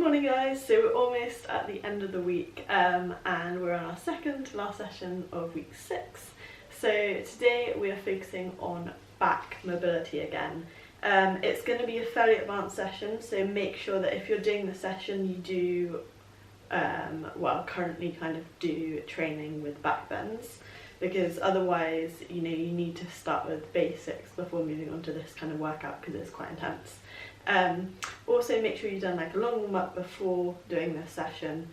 morning guys, so we're almost at the end of the week and we're on our second to last session of week 6. So today we are focusing on back mobility again. It's going to be a fairly advanced session, so make sure that if you're doing the session you do, currently kind of do training with back bends, because otherwise you need to start with basics before moving on to this kind of workout because it's quite intense. Also make sure you've done like a long warm up before doing this session,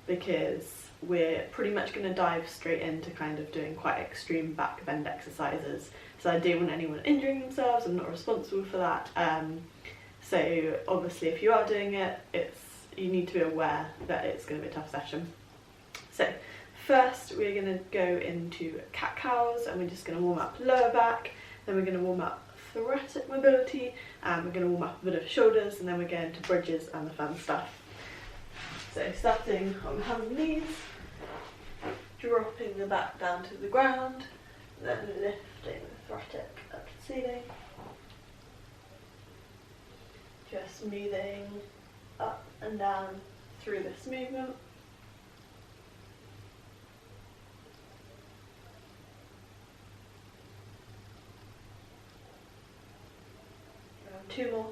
because we're pretty much going to dive straight into kind of doing quite extreme back bend exercises. So I don't want anyone injuring themselves, I'm not responsible for that. So obviously if you are doing it, you need to be aware that it's going to be a tough session. So first we're going to go into cat-cows and we're just going to warm up lower back, then we're going to warm up thoracic mobility, and we're going to warm up a bit of shoulders, and then we're going to bridges and the fun stuff. So starting on hands and knees, dropping the back down to the ground, then lifting the thoracic up to the ceiling, just moving up and down through this movement. Two more.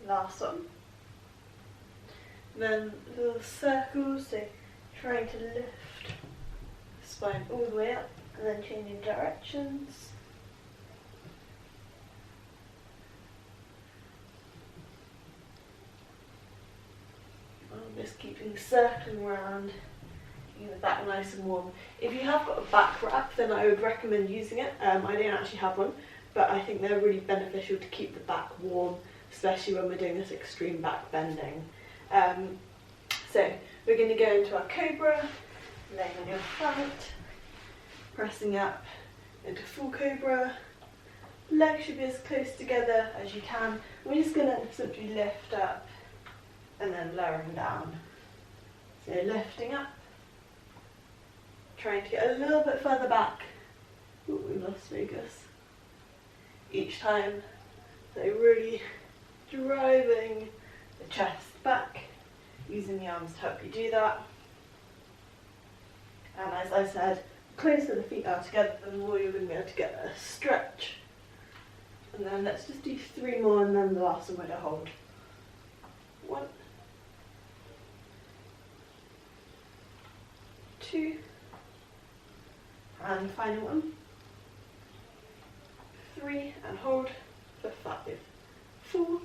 Last one. Then little circles, so trying to lift the spine all the way up and then changing directions. I'm just keeping circling around. Keeping the back nice and warm. If you have got a back wrap, then I would recommend using it. I don't actually have one, but I think they're really beneficial to keep the back warm, especially when we're doing this extreme back bending. So we're going to go into our Cobra, laying on your front, pressing up into full Cobra. Legs should be as close together as you can. We're just going to simply lift up and then lowering down. So lifting up, trying to get a little bit further back. Ooh, we lost focus. Each time, so really driving the chest back, using the arms to help you do that. And as I said, the closer the feet are together, the more you're going to be able to get a stretch. And then let's just do 3 more, and then the last one we're going to hold. 1, 2, and final one, 3, and hold for 5, 4,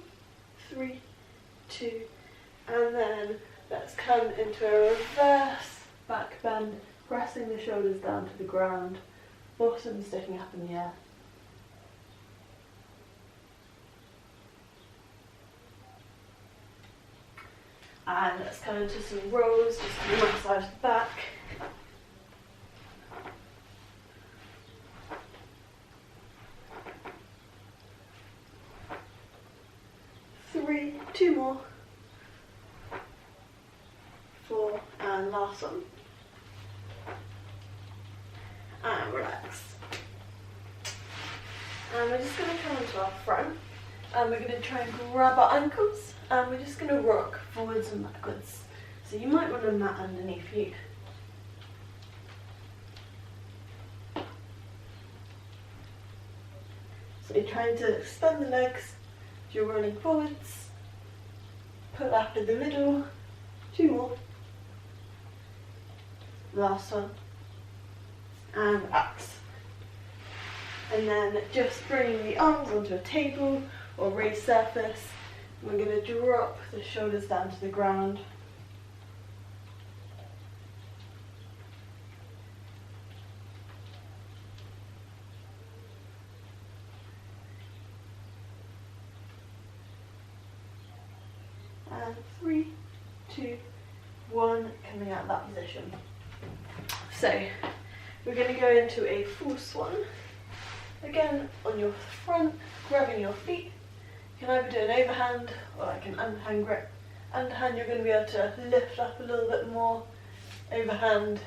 3, 2, and then let's come into a reverse back bend, pressing the shoulders down to the ground, bottom sticking up in the air. And let's come into some rolls, just to massage the back. Two more, 4, and last one, and relax. And we're just going to come into our front, and we're going to try and grab our ankles, and we're just going to rock forwards and backwards. So you might want a mat underneath you. So you're trying to extend the legs, you're rolling forwards. Pull up in the middle, 2 more, last one, and relax. And then just bringing the arms onto a table or raised surface, we're going to drop the shoulders down to the ground. And 3, 2, 1, coming out of that position. So we're going to go into a full swan. Again, on your front, grabbing your feet. You can either do an overhand or like an underhand grip. Underhand, you're going to be able to lift up a little bit more. Overhand,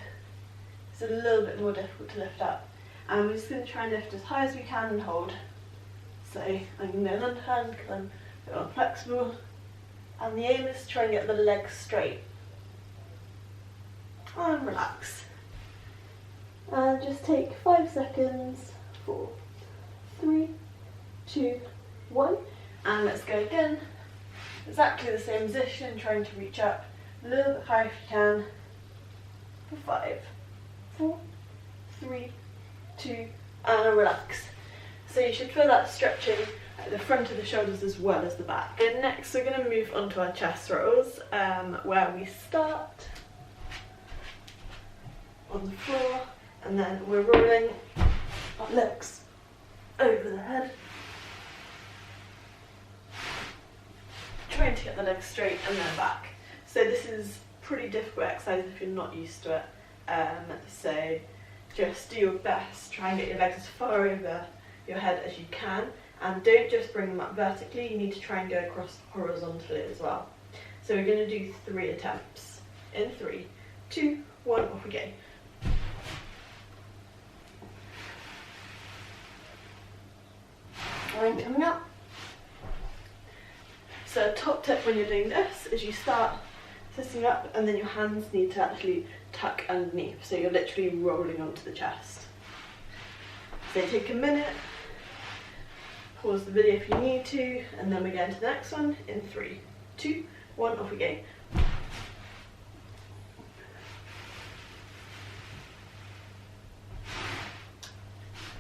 it's a little bit more difficult to lift up. And we're just going to try and lift as high as we can and hold. So I'm going to left hand because I'm a bit more flexible. And the aim is to try and get the legs straight. And relax. And just take 5 seconds. 4, 3, 2, 1. And let's go again. Exactly the same position, trying to reach up a little bit higher if you can. For 5, 4, 3, 2, and relax. So you should feel that stretching at the front of the shoulders as well as the back. And next we're going to move on to our chest rolls, where we start on the floor and then we're rolling our legs over the head. Trying to get the legs straight and then back. So this is pretty difficult exercise if you're not used to it. So just do your best, try and get your legs as far over your head as you can, and don't just bring them up vertically, you need to try and go across horizontally as well. So we're going to do 3 attempts. In 3, 2, 1, off we go. And coming up. So a top tip when you're doing this is you start sitting up and then your hands need to actually tuck underneath, so you're literally rolling onto the chest. So take a minute, pause the video if you need to, and then we go into the next one in 3, 2, 1, off we go.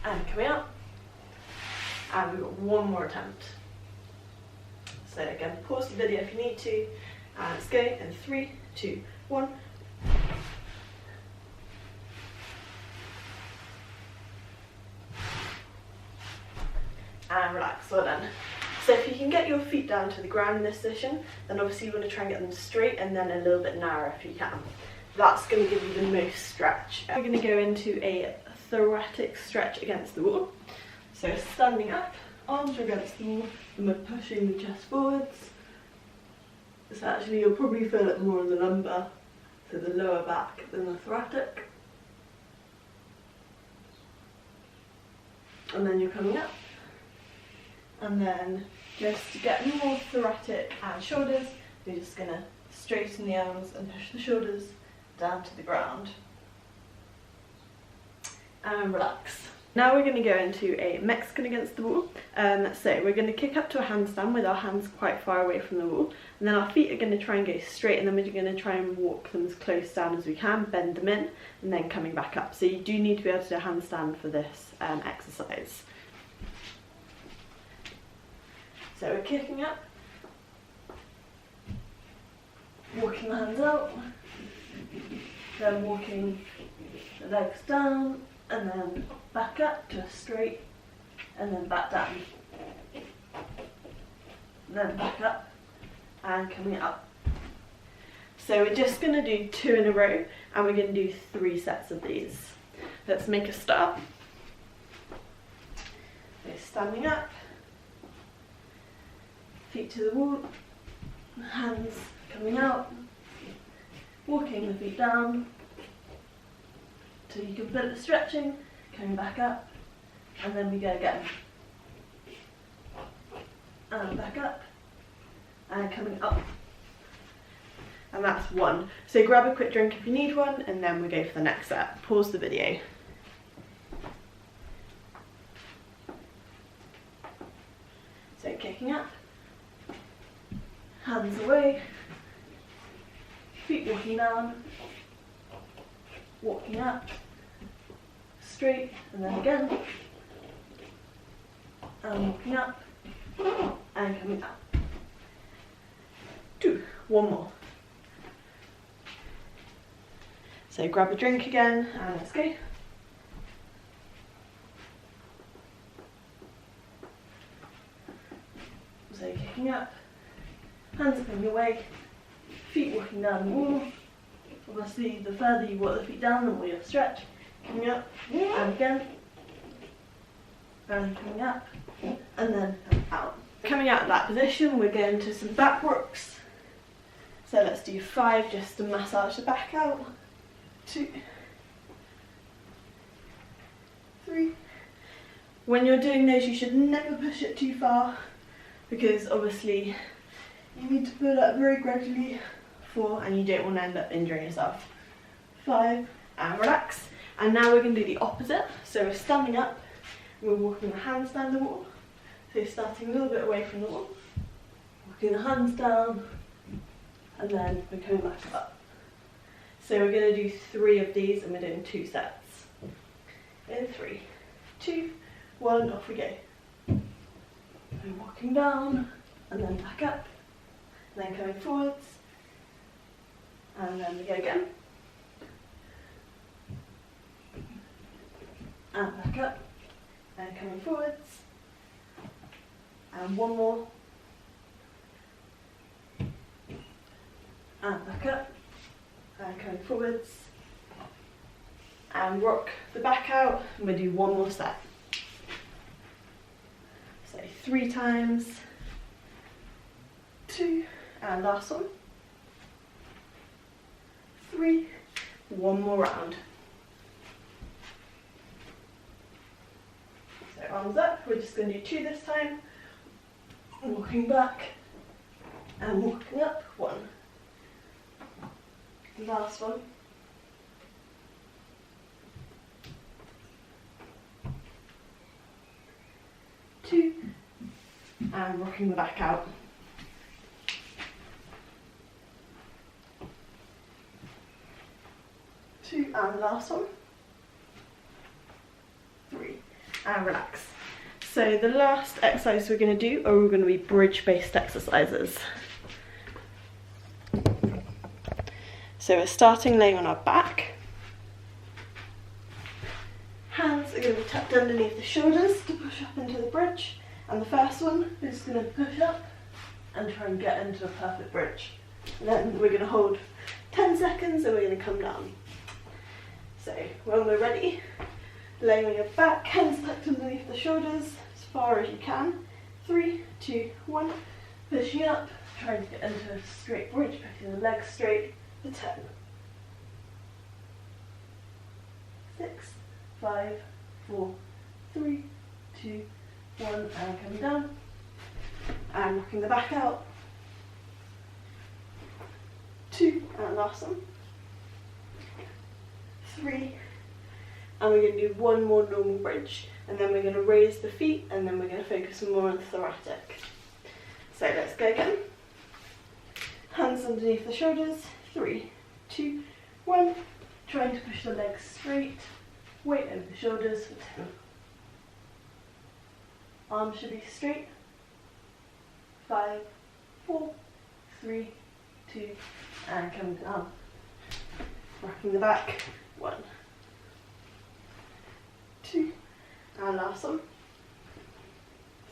And coming up, and we've got 1 more attempt. So again, pause the video if you need to, and let's go in 3, 2, 1. And relax, well done. So if you can get your feet down to the ground in this position, then obviously you want to try and get them straight and then a little bit narrower if you can. That's going to give you the most stretch. We're going to go into a thoracic stretch against the wall. So standing up, arms are against the wall, and we're pushing the chest forwards. So actually you'll probably feel it more in the lumbar, so the lower back than the thoracic. And then you're coming up. And then just to get more thoracic and shoulders, we're just going to straighten the arms and push the shoulders down to the ground. And relax. Now we're going to go into a Mexican against the wall. So we're going to kick up to a handstand with our hands quite far away from the wall, and then our feet are going to try and go straight, and then we're going to try and walk them as close down as we can, bend them in, and then coming back up. So you do need to be able to do a handstand for this exercise. So we're kicking up, walking the hands out, then walking the legs down, and then back up to a straight, and then back down, and then back up, and coming up. So we're just going to do 2 in a row, and we're going to do 3 sets of these. Let's make a start. So standing up, feet to the wall, hands coming out, walking the feet down till you can feel the stretching, coming back up, and then we go again. And back up, and coming up. And that's 1. So grab a quick drink if you need one, and then we go for the next set. Pause the video. So kicking up, hands away, feet walking down, walking up, straight, and then again, and walking up, and coming up. 2, 1 more. So grab a drink again, and let's go. So kicking up, hands coming away, feet walking down the wall. Obviously the further you walk the feet down, the more you'll stretch. Coming up, and again, and coming up, and then out. Coming out of that position, we're going to some back works. So let's do 5 just to massage the back out. 2, 3, When you're doing those, you should never push it too far, because obviously you need to pull up very gradually. 4, and you don't want to end up injuring yourself. 5, and relax. And now we're going to do the opposite. So we're standing up, we're walking the handstand the wall. So starting a little bit away from the wall, walking the hands down, and then we're coming back up. So we're going to do 3 of these, and we're doing 2 sets. In 3, 2, 1, off we go. And walking down, and then back up, and then coming forwards, and then we go again. And back up, and coming forwards, and 1 more, and back up, and coming forwards, and rock the back out, and we'll do 1 more set. So 3 times, 2, and last one, 3, 1 more round. So arms up, we're just going to do 2 this time, walking back, and walking up, 1. Last one. 2, and rocking the back out. 2, and last one. 3, and relax. So the last exercise we're going to do are all going to be bridge-based exercises. So we're starting laying on our back. Hands are going to be tucked underneath the shoulders to push up into the bridge. And the first one is going to push up and try and get into a perfect bridge. And then we're going to hold 10 seconds and we're going to come down. So when we're ready, laying on your back, hands tucked underneath the shoulders as far as you can. 3, 2, 1, pushing up, trying to get into a straight bridge, putting the legs straight for 10. 6, 5, 4, 3, 2, 1, and coming down, and rocking the back out. 2, and last one. 3, and we're going to do 1 more normal bridge, and then we're going to raise the feet, and then we're going to focus more on the thoracic. So let's go again. Hands underneath the shoulders. 3, 2, 1. Trying to push the legs straight. Weight over the shoulders for 10. Arms should be straight. 5, 4, 3, 2, and coming down. Rocking the back. 1, 2, and last one.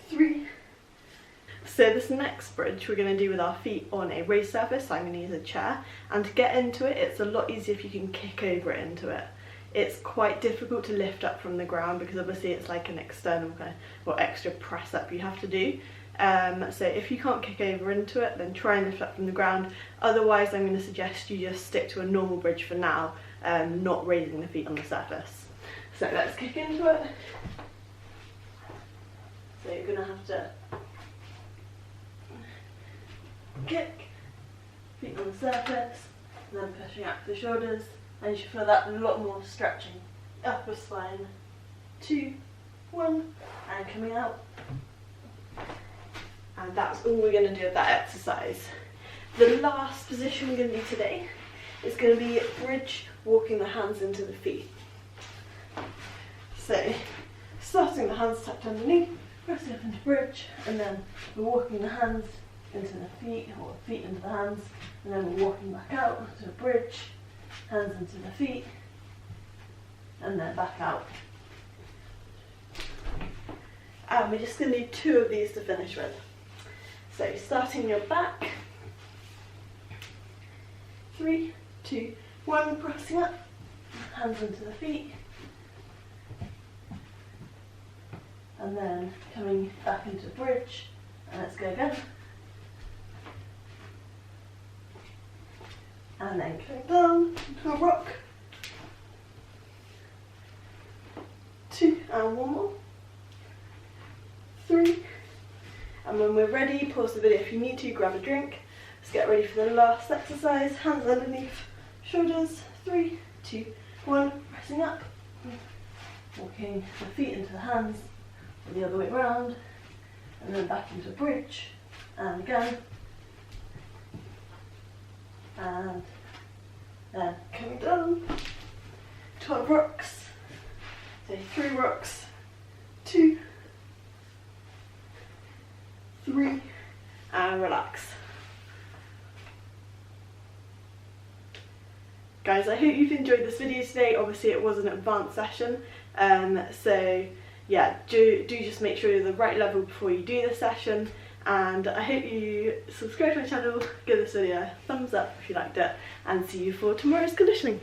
3. So this next bridge we're going to do with our feet on a raised surface. So I'm going to use a chair, and to get into it, it's a lot easier if you can kick over it into it. It's quite difficult to lift up from the ground because obviously it's like an external kind of, or extra press up you have to do. So if you can't kick over into it, then try and lift up from the ground. Otherwise, I'm going to suggest you just stick to a normal bridge for now, not raising the feet on the surface. So let's kick into it. So you're going to have to kick, feet on the surface, and then pushing up the shoulders, and you should feel that a lot more stretching. Upper spine. 2, 1, and coming out. And that's all we're going to do with that exercise. The last position we're going to do today is going to be bridge, walking the hands into the feet. So, starting the hands tucked underneath, pressing up into bridge, and then we're walking the hands into the feet, or feet into the hands, and then we're walking back out to a bridge, hands into the feet, and then back out. And we're just going to do 2 of these to finish with. So starting your back, 3, 2, 1, pressing up, hands into the feet, and then coming back into bridge, and let's go again. And then coming down into a rock. 2, and 1 more. 3. And when we're ready, pause the video if you need to, grab a drink. Let's get ready for the last exercise. Hands underneath shoulders. 3, 2, 1. Pressing up. Walking the feet into the hands, or the other way around, and then back into bridge, and again, and then coming down. 12 rocks. So 3 rocks, 2, 3, and relax. Guys, I hope you've enjoyed this video today. Obviously it was an advanced session, so yeah, do just make sure you're the right level before you do this session, and I hope you subscribe to my channel, give this video a thumbs up if you liked it, and see you for tomorrow's conditioning.